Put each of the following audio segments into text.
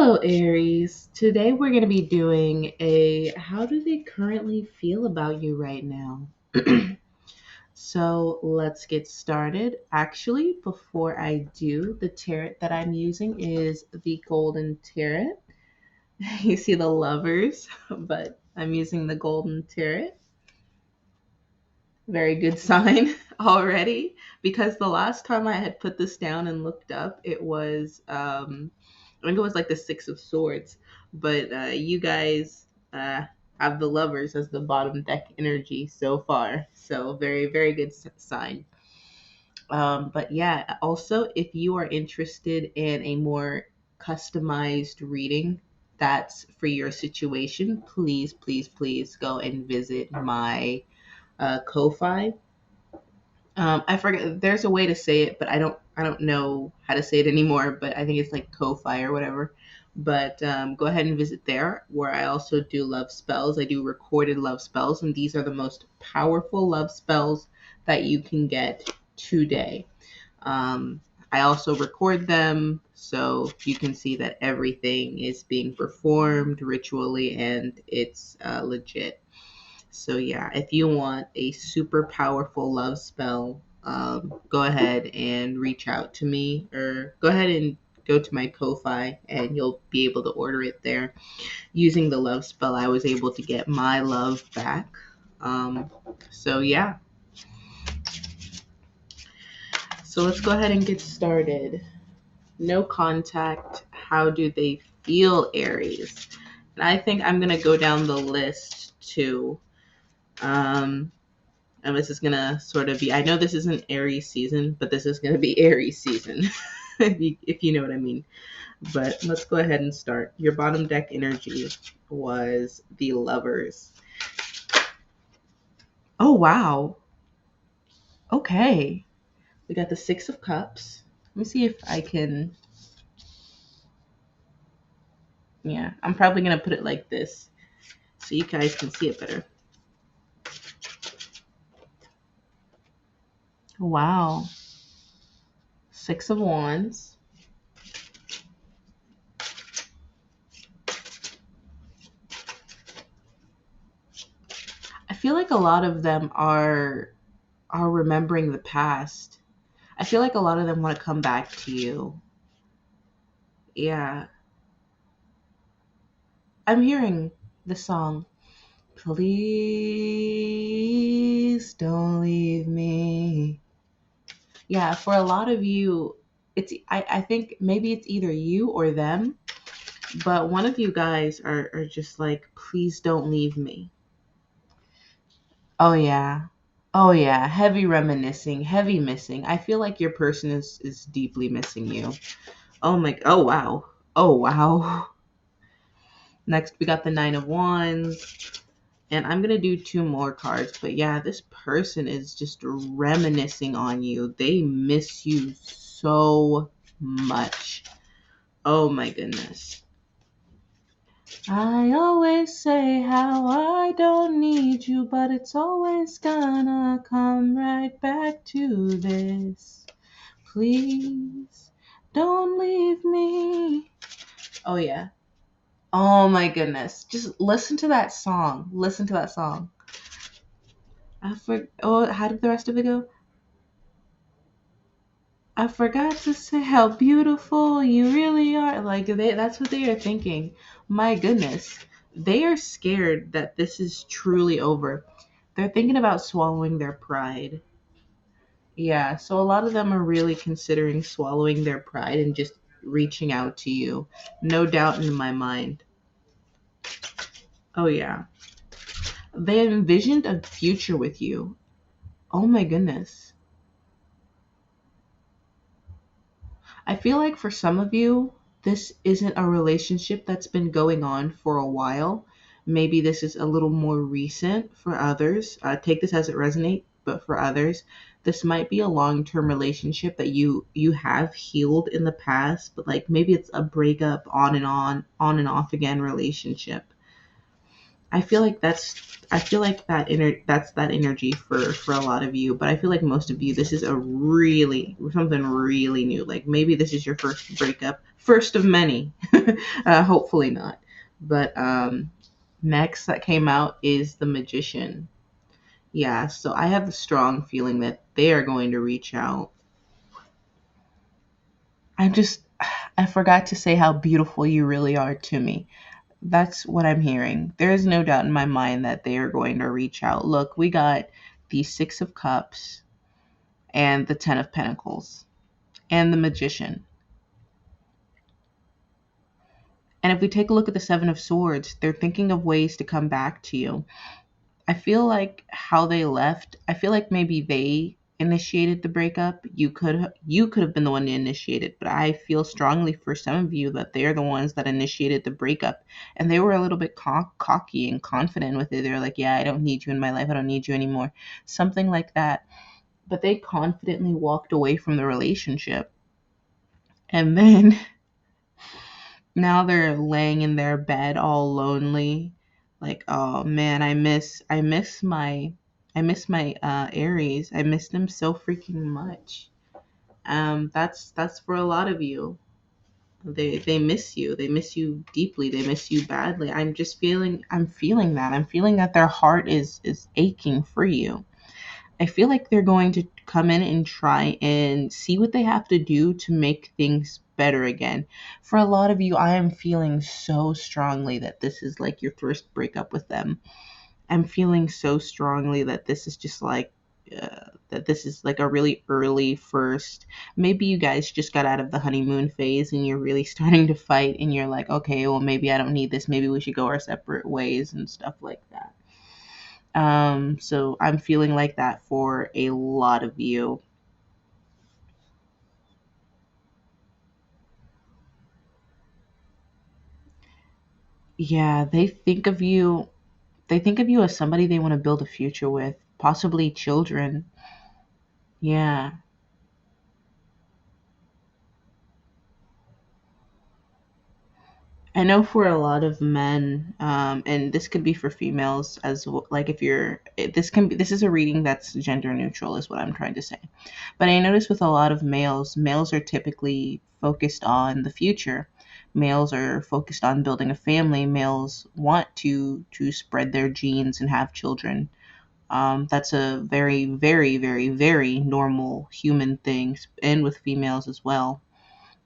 Hello, Aries. Today we're going to be doing a how do they currently feel about you right now? So let's get started. Actually, before I do, the tarot that I'm using is the Golden Tarot. You see the lovers, but I'm using the Golden Tarot. Very good sign already because the last time I had put this down and looked up, it was I think it was like the Six of Swords, but you guys have the lovers as the bottom deck energy so far. So very, very good sign. But yeah, also, if you are interested in a more customized reading that's for your situation, please, please, please go and visit my Ko-Fi. I forget. There's a way to say it, but I don't know how to say it anymore. But I think it's like Ko-Fi or whatever. But go ahead and visit there, where I also do love spells. I do recorded love spells, and these are the most powerful love spells that you can get today. Um, I also record them so you can see that everything is being performed ritually and it's legit. So yeah, if you want a super powerful love spell, go ahead and reach out to me, or go ahead and go to my Ko-Fi and you'll be able to order it there. Using the love spell, I was able to get my love back. So yeah, so let's go ahead and get started. No contact. How do they feel, Aries? And I think I'm gonna go down the list too. Um, And this is gonna sort of be, I know this isn't Aries season, but this is gonna be Aries season, if you know what I mean. But let's go ahead and start. Your bottom deck energy was the lovers. Oh, wow. Okay. We got the Six of Cups. Let me see if I can. Yeah, I'm probably gonna put it like this so you guys can see it better. Wow. Six of Wands. I feel like a lot of them are remembering the past. I feel like a lot of them want to come back to you. Yeah. I'm hearing the song, Please Don't Leave Me. Yeah, for a lot of you, I think maybe it's either you or them, but one of you guys are just like, please don't leave me. Oh yeah. Oh yeah. Heavy reminiscing, heavy missing. I feel like your person is deeply missing you. Oh wow. Oh wow. Next we got the Nine of Wands. And I'm going to do two more cards. But yeah, this person is just reminiscing on you. They miss you so much. Oh my goodness. I always say how I don't need you, but it's always gonna come right back to this. Please don't leave me. Oh yeah. Oh my goodness. Just listen to that song. Listen to that song. Oh, how did the rest of it go? I forgot to say how beautiful you really are. Like that's what they are thinking. My goodness. They are scared that this is truly over. They're thinking about swallowing their pride. Yeah, so a lot of them are really considering swallowing their pride and just reaching out to you. No doubt in my mind. Oh yeah. They envisioned a future with you. Oh my goodness. I feel like for some of you, this isn't a relationship that's been going on for a while. Maybe this is a little more recent for others. Take this as it resonates, but for others, this might be a long-term relationship that you have healed in the past, but like maybe it's a breakup on and off again relationship. I feel like that's that energy for a lot of you, but I feel like most of you, this is a really something really new. Like maybe this is your first breakup, first of many. Hopefully not. But next that came out is the Magician. Yeah, so I have a strong feeling that they are going to reach out. I'm just I forgot to say how beautiful you really are to me. That's what I'm hearing. There is no doubt in my mind that they are going to reach out. Look, we got the Six of Cups and the Ten of Pentacles and the Magician. And if we take a look at the Seven of Swords, they're thinking of ways to come back to you. I feel like how they left, I feel like maybe they initiated the breakup. You could have been the one to initiate it, but I feel strongly for some of you that they're the ones that initiated the breakup, and they were a little bit cocky and confident with it. They're like, "Yeah, I don't need you in my life. I don't need you anymore." Something like that. But they confidently walked away from the relationship. And then now they're laying in their bed all lonely, like, oh man, I miss my Aries. I miss them so freaking much. That's for a lot of you. They miss you. They miss you deeply. They miss you badly. I'm feeling that. I'm feeling that their heart is aching for you. I feel like they're going to come in and try and see what they have to do to make things better again. For a lot of you, I am feeling so strongly that this is like your first breakup with them. I'm feeling so strongly that this is just like that this is like a really early first. Maybe you guys just got out of the honeymoon phase and you're really starting to fight and you're like, okay, well maybe I don't need this. Maybe we should go our separate ways and stuff like that. So I'm feeling like that for a lot of you. Yeah, they think of you as somebody they want to build a future with, possibly children. Yeah. I know for a lot of men, and this could be for females as well, like if you're, this is a reading that's gender neutral, is what I'm trying to say. But I notice with a lot of males are typically focused on the future. Males are focused on building a family. Males want to spread their genes and have children. That's a very, very, very, very normal human thing, and with females as well.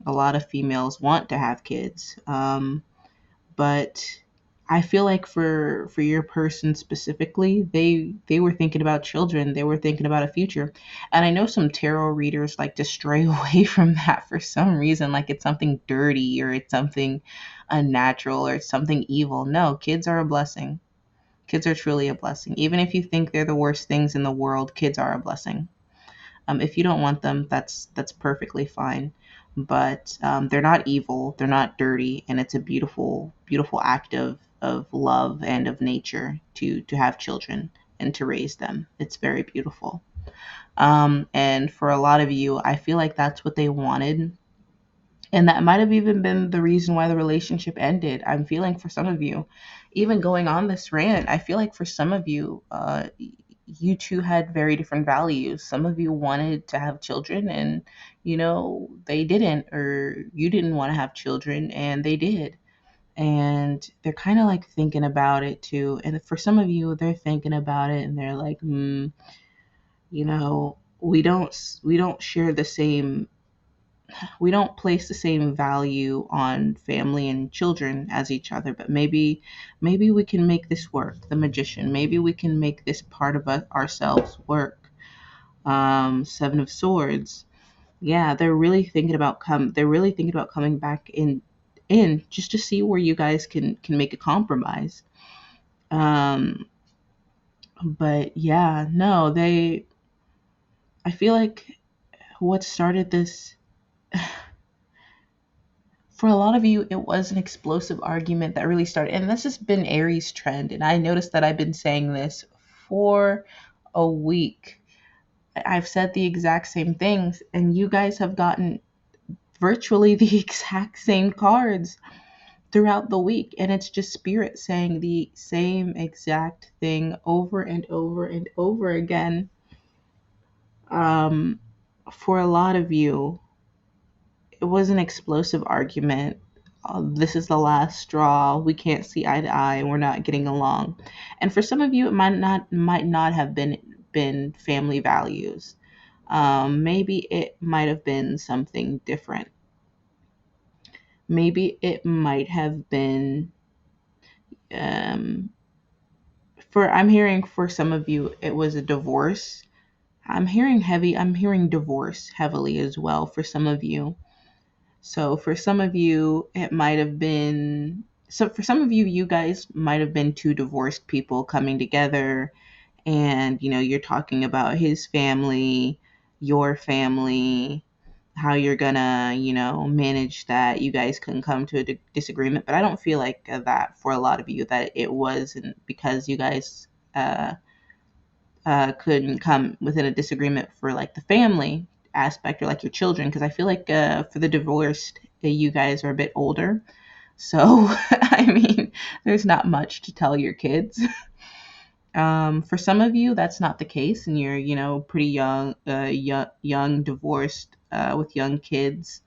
A lot of females want to have kids. But I feel like for your person specifically, they were thinking about children. They were thinking about a future. And I know some tarot readers like to stray away from that for some reason, like it's something dirty or it's something unnatural or it's something evil. No, kids are a blessing. Kids are truly a blessing. Even if you think they're the worst things in the world, kids are a blessing. If you don't want them, that's perfectly fine. But they're not evil, they're not dirty, and it's a beautiful, beautiful act of love and of nature to have children and to raise them. It's very beautiful. And for a lot of you, I feel like that's what they wanted. And that might have even been the reason why the relationship ended. I'm feeling for some of you, even going on this rant, I feel like for some of you, you two had very different values. Some of you wanted to have children and, they didn't, or you didn't want to have children and they did. And they're kind of like thinking about it too. And for some of you, they're thinking about it and they're like, we don't share the same we don't place the same value on family and children as each other, but maybe we can make this work. The Magician, maybe we can make this part of ourselves work. Seven of Swords, yeah, they're really thinking about coming back in just to see where you guys can make a compromise. um but yeah, no, I feel like what started this, for a lot of you, it was an explosive argument that really started. And this has been Aries' trend. And I noticed that I've been saying this for a week. I've said the exact same things, and you guys have gotten virtually the exact same cards. throughout the week, and it's just spirit saying the same exact thing over and over and over again. um, for a lot of you, it was an explosive argument. This is the last straw. We can't see eye to eye. We're not getting along. And for some of you, it might not have been family values. Maybe it might have been something different. Maybe it might have been um, for I'm hearing for some of you it was a divorce. I'm hearing divorce heavily as well for some of you. So for some of you, it might have been, so for some of you, you guys might have been two divorced people coming together, and you're talking about his family, your family, how you're gonna manage that. You guys couldn't come to a disagreement, but I don't feel like that for a lot of you, that it wasn't because you guys couldn't come within a disagreement for like the family aspect or like your children, because I feel like for the divorced, you guys are a bit older, so I mean, there's not much to tell your kids. For some of you, that's not the case, and you're pretty young, young divorced, with young kids,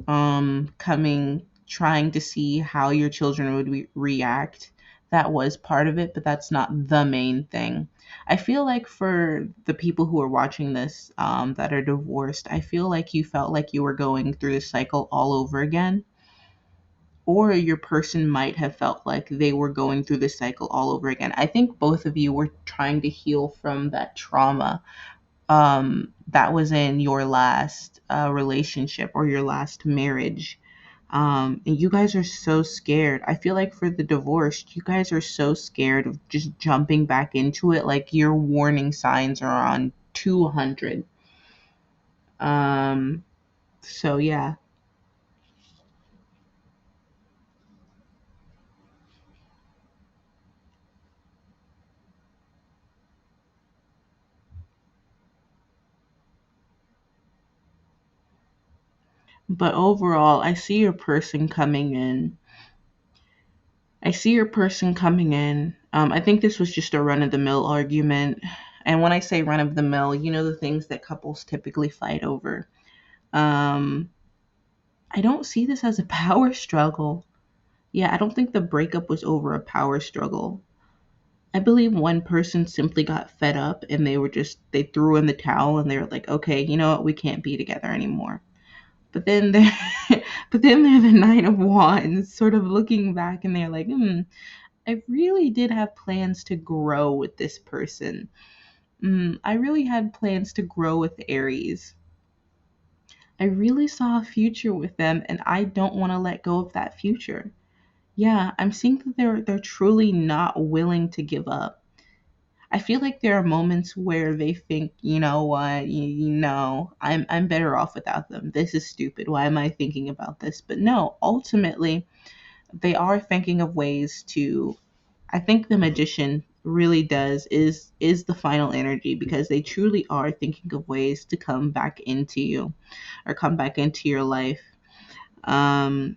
coming trying to see how your children would react. That was part of it, but that's not the main thing. I feel like for the people who are watching this, that are divorced, I feel like you felt like you were going through the cycle all over again, or your person might have felt like they were going through the cycle all over again. I think both of you were trying to heal from that trauma, that was in your last relationship or your last marriage. And you guys are so scared. I feel like for the divorced, you guys are so scared of just jumping back into it. Like your warning signs are on 200. So yeah. But overall, I see your person coming in. I see your person coming in. I think this was just a run of the mill argument. And when I say run of the mill, the things that couples typically fight over. Um, I don't see this as a power struggle. Yeah, I don't think the breakup was over a power struggle. I believe one person simply got fed up and they threw in the towel and they were like, okay, you know what, we can't be together anymore. But then they're, but then they're the Nine of Wands, sort of looking back, and they're like, I really did have plans to grow with this person. I really had plans to grow with Aries. I really saw a future with them, and I don't want to let go of that future. Yeah, I'm seeing that they're truly not willing to give up. I feel like there are moments where they think, you know what, I'm better off without them. This is stupid. Why am I thinking about this? But no, ultimately, they are thinking of ways to. I think the magician really is the final energy, because they truly are thinking of ways to come back into you, or come back into your life. Um,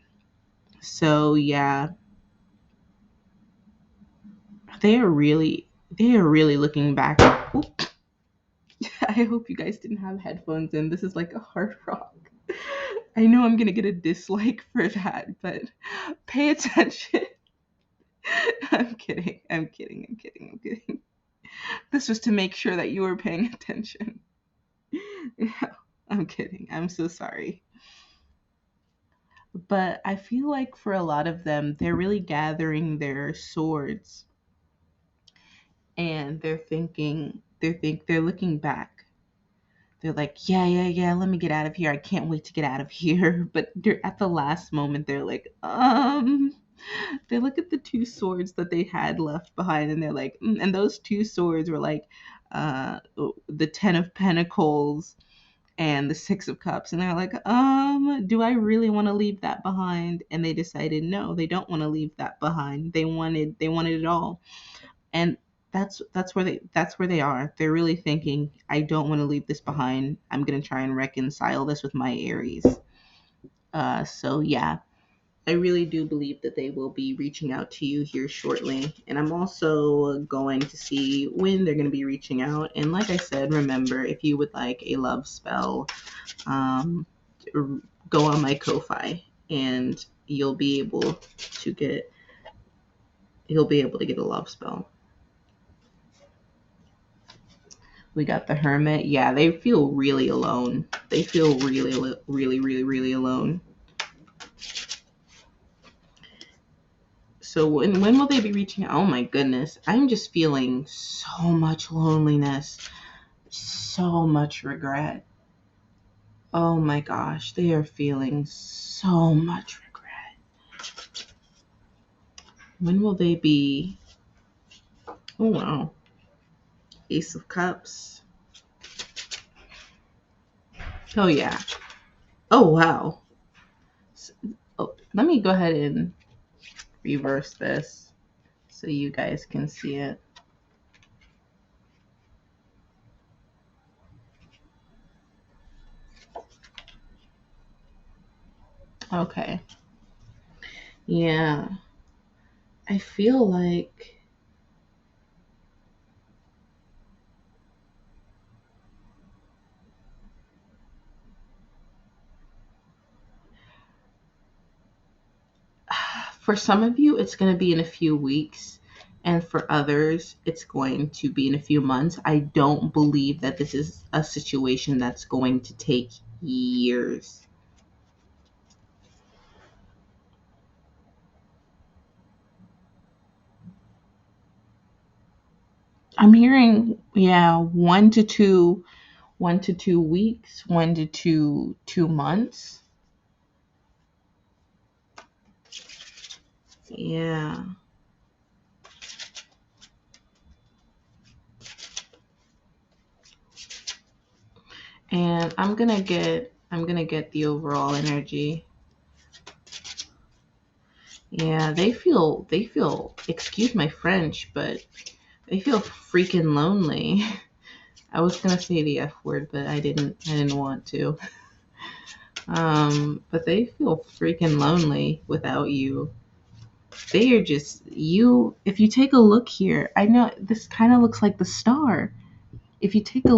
so yeah, they are really looking back. Oop. I hope you guys didn't have headphones in. This is like a hard rock. I know I'm gonna get a dislike for that, but pay attention. I'm kidding. I'm kidding. I'm kidding. I'm kidding. This was to make sure that you were paying attention. Yeah, I'm kidding. I'm so sorry. But I feel like for a lot of them, they're really gathering their swords, and they're looking back. They're like, yeah, yeah, yeah, let me get out of here. I can't wait to get out of here. But they're at the last moment, they're like, they look at the two swords that they had left behind, and they're like, and those two swords were like the 10 of Pentacles and the Six of Cups. And they're like, do I really want to leave that behind? And they decided no, they don't want to leave that behind. They wanted it all. And that's where they are. They're really thinking, I don't want to leave this behind. I'm gonna try and reconcile this with my Aries. So yeah. I really do believe that they will be reaching out to you here shortly. And I'm also going to see when they're going to be reaching out. And like I said, remember, if you would like a love spell, um, go on my Ko-Fi and to get you'll be able to get a love spell. We got the Hermit. Yeah, they feel really alone. They feel really alone. So when will they be reaching out? Oh my goodness. I'm just feeling so much loneliness, so much regret. Oh my gosh, they are feeling so much regret. When will they be? Oh wow. Ace of Cups. Oh yeah. Oh wow. Oh, let me go ahead and reverse this so you guys can see it. Okay. Yeah. I feel like for some of you, it's going to be in a few weeks. And for others, it's going to be in a few months. I don't believe that this is a situation that's going to take years. I'm hearing, yeah, 1 to 2 weeks, 1 to 2 months. Yeah. And I'm gonna get the overall energy. Yeah, they feel excuse my French, but they feel freaking lonely. I was gonna say the F word, but I didn't want to. But they feel freaking lonely without you. They are just you. If you take a look here, I know this kind of looks like the star. If you take a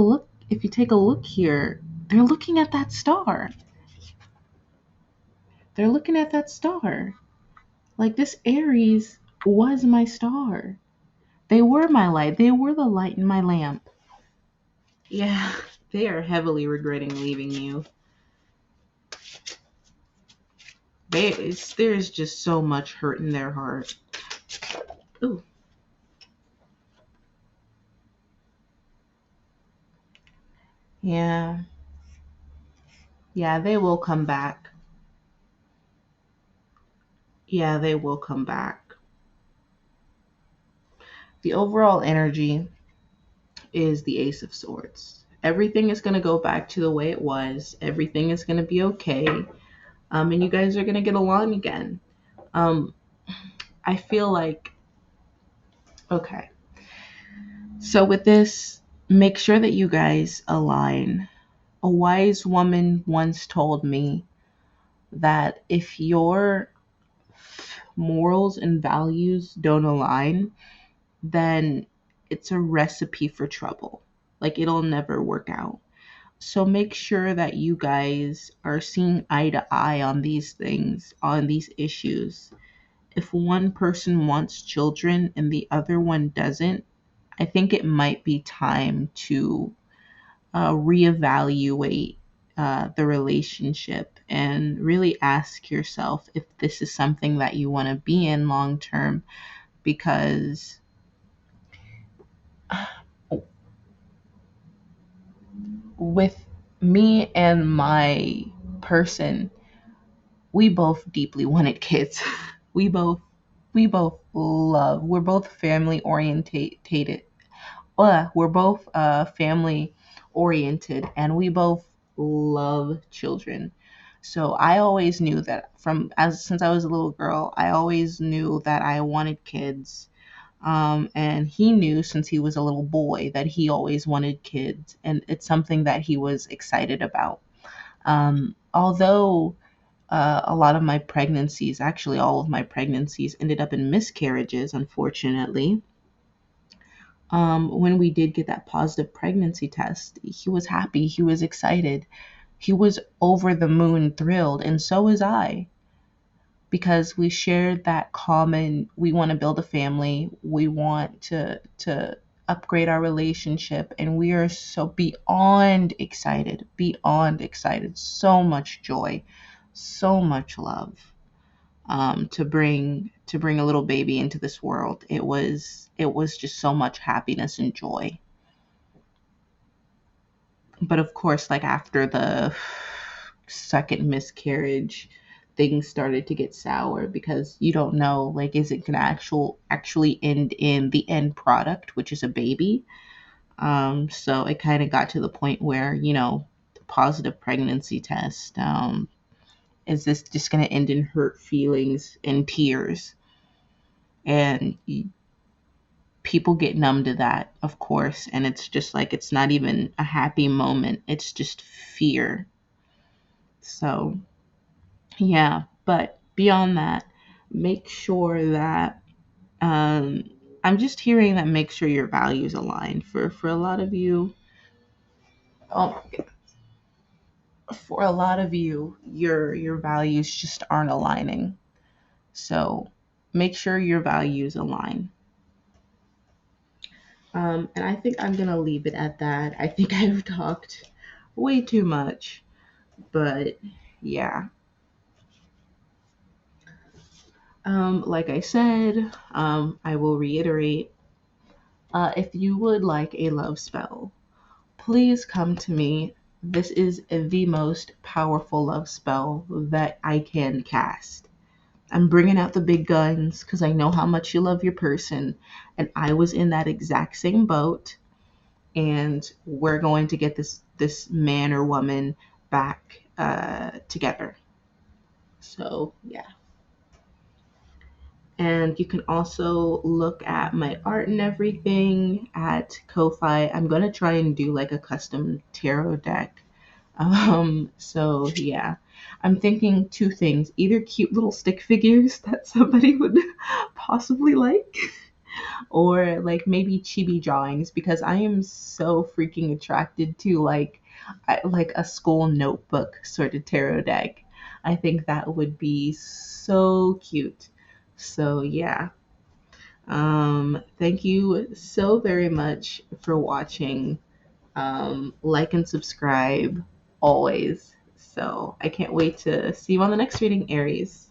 look here, they're looking at that star. They're looking at that star. Like this Aries was my star. They were my light. They were the light in my lamp. Yeah, they are heavily regretting leaving you. There's just so much hurt in their heart. Ooh. Yeah. Yeah, they will come back. Yeah, they will come back. The overall energy is the Ace of Swords. Everything is going to go back to the way it was. Everything is going to be okay. And you guys are going to get along again. Um, I feel like, okay. So with this, make sure that you guys align. A wise woman once told me that if your morals and values don't align, then it's a recipe for trouble. Like it'll never work out. So make sure that you guys are seeing eye to eye on these things, on these issues. If one person wants children and the other one doesn't, I think it might be time to reevaluate the relationship and really ask yourself if this is something that you want to be in long term. Because with me and my person, we both deeply wanted kids. we both we're both family orientated. We're both family oriented, and we both love children. So I always knew that since I was a little girl, I always knew that I wanted kids. And he knew since he was a little boy that he always wanted kids, and it's something that he was excited about. Although A lot of my pregnancies, actually all of my pregnancies, ended up in miscarriages, unfortunately. When we did get that positive pregnancy test, he was happy, he was excited, he was over the moon thrilled, and so was I, because we shared that common, we want to build a family, we want to upgrade our relationship, and we are so beyond excited, so much joy, so much love, to bring a little baby into this world. It was just so much happiness and joy. But of course, like after the second miscarriage, things started to get sour, because you don't know, like, is it gonna actually end in the end product, which is a baby. So it kind of got to the point where, the positive pregnancy test, is this just gonna end in hurt feelings and tears? And people get numb to that, of course, and it's just like, it's not even a happy moment, it's just fear. So yeah, but beyond that, make sure that, um I'm just hearing that, make sure your values align. For a lot of you, oh, for a lot of you, your values just aren't aligning. So make sure your values align. And I think I'm gonna leave it at that. I think I've talked way too much, but yeah. Like I said, I will reiterate. If you would like a love spell, please come to me. This is the most powerful love spell that I can cast. I'm bringing out the big guns because I know how much you love your person, and I was in that exact same boat. And we're going to get this man or woman back together. So yeah. And you can also look at my art and everything at Ko-Fi. I'm gonna try and do like a custom tarot deck. So yeah. I'm thinking two things: either cute little stick figures that somebody would possibly like, or like maybe chibi drawings, because I am so freaking attracted to like a school notebook sort of tarot deck. I think that would be so cute. So yeah. Thank you so very much for watching. Like and subscribe always. So I can't wait to see you on the next reading, Aries.